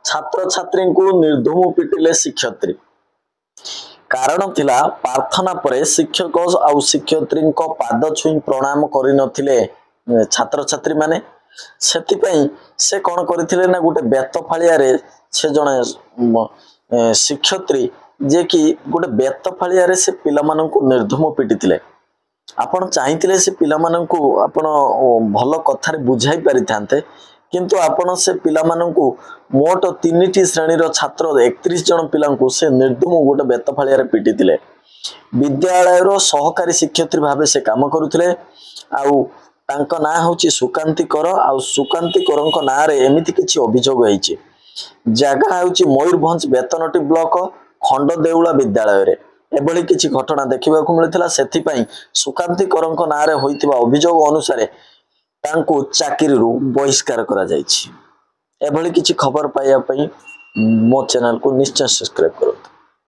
छात्र छात्री को निर्धूम पिटिले शिक्षयित्री कारण थिला प्रार्थना परे शिक्षक आउ शिक्षयित्री पाद छुई प्रणाम करि नथिले छात्र छात्री माने सेतिपई से कौन करथिले ना गोटे बेत फालिया रे से जने शिक्षयित्री जे कि गोटे बेत फालिया रे से पिला मानन को निर्धूम पिटिथिले आपण चाहिथिले से पिला मानन को आपण भल कथारे बुझाई पारिथांते किंतु आपण से पिला मानन को मोट 3टी श्रेणी रो छात्र 31 जन पिला को से निर्धूम गोटे बेत फालिया रे पिटिथिले विद्यालय रो सहकारी शिक्षयित्री भाबे से काम करुथिले आउ तांको ना होची सुकांती कर आउ सुकांती करंको ना रे एमिति किछि अभियोग होईछि जगह होची मयूरभंज बेतनटी ब्लॉक खंड देउला विद्यालय रे एभली किछि घटना देखिबा को मिलितला सेथिपई सुकांती करंको ना रे होइतिबा अभियोग अनुसार तांको चाकरी रु बहिष्कार करा जाईछि एभली किछि खबर पाइया पई मो चैनल को निश्चय सब्सक्राइब करो।